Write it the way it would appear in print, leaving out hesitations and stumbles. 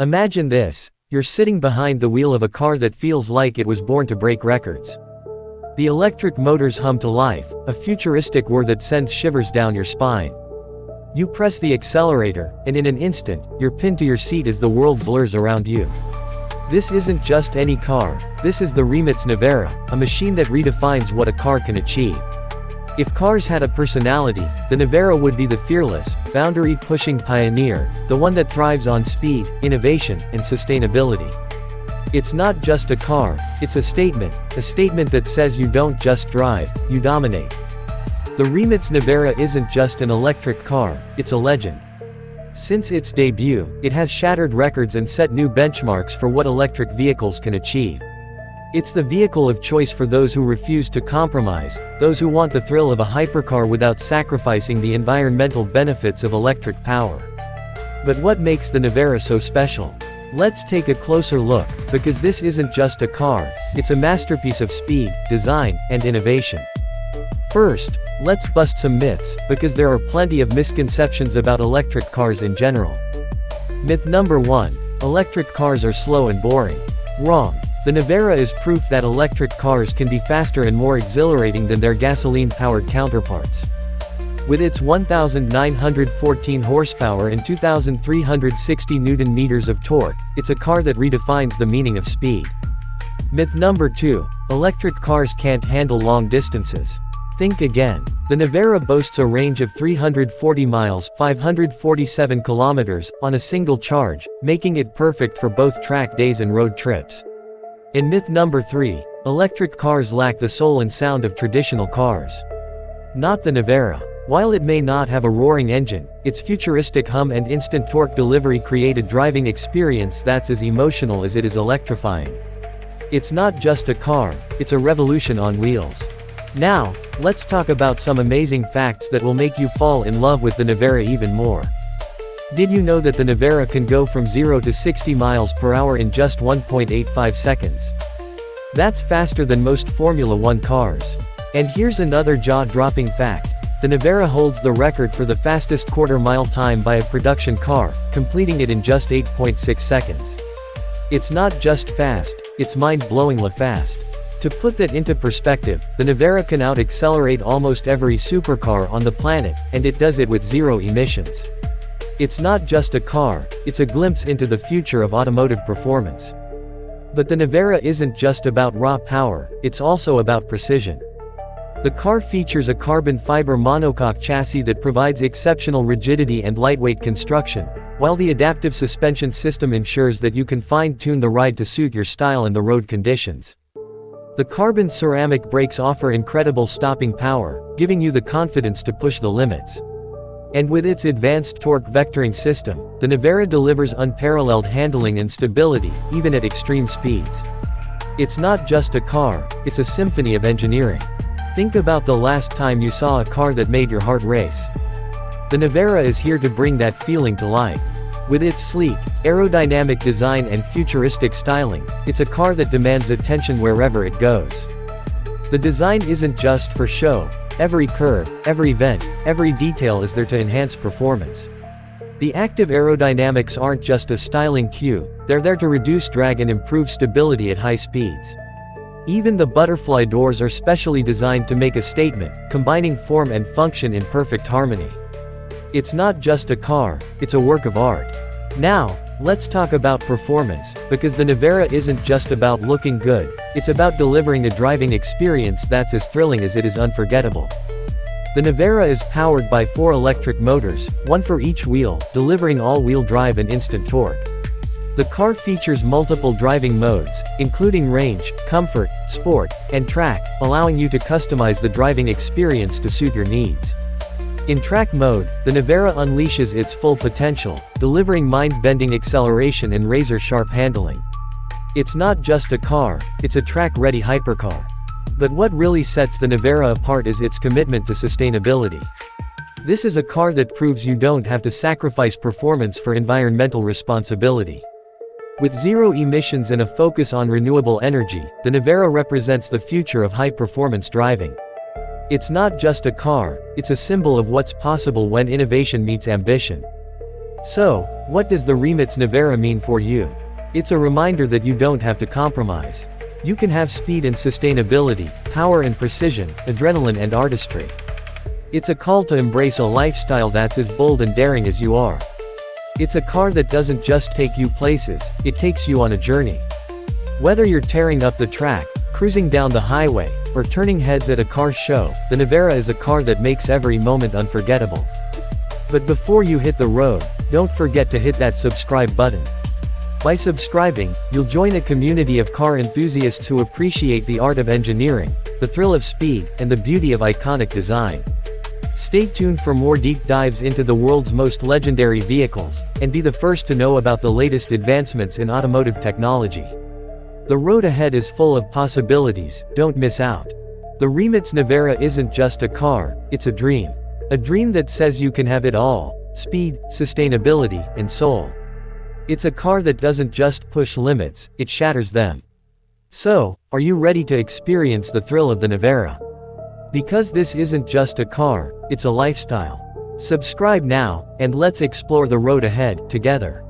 Imagine this: you're sitting behind the wheel of a car that feels like it was born to break records. The electric motors hum to life, a futuristic whir that sends shivers down your spine. You press the accelerator, and in an instant, you're pinned to your seat as the world blurs around you. This isn't just any car, this is the Rimac Nevera, a machine that redefines what a car can achieve. If cars had a personality, the Nevera would be the fearless, boundary-pushing pioneer, the one that thrives on speed, innovation, and sustainability. It's not just a car, it's a statement that says you don't just drive, you dominate. The Rimac Nevera isn't just an electric car, it's a legend. Since its debut, it has shattered records and set new benchmarks for what electric vehicles can achieve. It's the vehicle of choice for those who refuse to compromise, those who want the thrill of a hypercar without sacrificing the environmental benefits of electric power. But what makes the Nevera so special? Let's take a closer look, because this isn't just a car, it's a masterpiece of speed, design, and innovation. First, let's bust some myths, because there are plenty of misconceptions about electric cars in general. Myth number 1. Electric cars are slow and boring. Wrong. The Nevera is proof that electric cars can be faster and more exhilarating than their gasoline-powered counterparts. With its 1,914 horsepower and 2,360 Nm of torque, it's a car that redefines the meaning of speed. Myth number 2. Electric cars can't handle long distances. Think again. The Nevera boasts a range of 340 miles (547 kilometers) on a single charge, making it perfect for both track days and road trips. And myth number 3. Electric cars lack the soul and sound of traditional cars. Not the Nevera. While it may not have a roaring engine, its futuristic hum and instant torque delivery create a driving experience that's as emotional as it is electrifying. It's not just a car, it's a revolution on wheels. Now, let's talk about some amazing facts that will make you fall in love with the Nevera even more. Did you know that the Nevera can go from 0 to 60 miles per hour in just 1.85 seconds? That's faster than most Formula 1 cars. And here's another jaw-dropping fact. The Nevera holds the record for the fastest quarter-mile time by a production car, completing it in just 8.6 seconds. It's not just fast, it's mind-blowingly fast. To put that into perspective, the Nevera can out-accelerate almost every supercar on the planet, and it does it with zero emissions. It's not just a car, it's a glimpse into the future of automotive performance. But the Nevera isn't just about raw power, it's also about precision. The car features a carbon fiber monocoque chassis that provides exceptional rigidity and lightweight construction, while the adaptive suspension system ensures that you can fine-tune the ride to suit your style and the road conditions. The carbon ceramic brakes offer incredible stopping power, giving you the confidence to push the limits. And with its advanced torque vectoring system, the Nevera delivers unparalleled handling and stability, even at extreme speeds. It's not just a car, it's a symphony of engineering. Think about the last time you saw a car that made your heart race. The Nevera is here to bring that feeling to life. With its sleek, aerodynamic design and futuristic styling, it's a car that demands attention wherever it goes. The design isn't just for show. Every curve, every vent, every detail is there to enhance performance. The active aerodynamics aren't just a styling cue, they're there to reduce drag and improve stability at high speeds. Even the butterfly doors are specially designed to make a statement, combining form and function in perfect harmony. It's not just a car, it's a work of art. Now, let's talk about performance, because the Nevera isn't just about looking good, it's about delivering a driving experience that's as thrilling as it is unforgettable. The Nevera is powered by 4 electric motors, one for each wheel, delivering all-wheel drive and instant torque. The car features multiple driving modes, including range, comfort, sport, and track, allowing you to customize the driving experience to suit your needs. In track mode, the Nevera unleashes its full potential, delivering mind-bending acceleration and razor-sharp handling. It's not just a car, it's a track-ready hypercar. But what really sets the Nevera apart is its commitment to sustainability. This is a car that proves you don't have to sacrifice performance for environmental responsibility. With zero emissions and a focus on renewable energy, the Nevera represents the future of high-performance driving. It's not just a car, it's a symbol of what's possible when innovation meets ambition. So, what does the Rimac Nevera mean for you? It's a reminder that you don't have to compromise. You can have speed and sustainability, power and precision, adrenaline and artistry. It's a call to embrace a lifestyle that's as bold and daring as you are. It's a car that doesn't just take you places, it takes you on a journey. Whether you're tearing up the track, cruising down the highway, or turning heads at a car show, the Nevera is a car that makes every moment unforgettable. But before you hit the road, don't forget to hit that subscribe button. By subscribing, you'll join a community of car enthusiasts who appreciate the art of engineering, the thrill of speed, and the beauty of iconic design. Stay tuned for more deep dives into the world's most legendary vehicles, and be the first to know about the latest advancements in automotive technology. The road ahead is full of possibilities, don't miss out. The Rimac Nevera isn't just a car, it's a dream. A dream that says you can have it all: speed, sustainability, and soul. It's a car that doesn't just push limits, it shatters them. So, are you ready to experience the thrill of the Nevera? Because this isn't just a car, it's a lifestyle. Subscribe now, and let's explore the road ahead, together.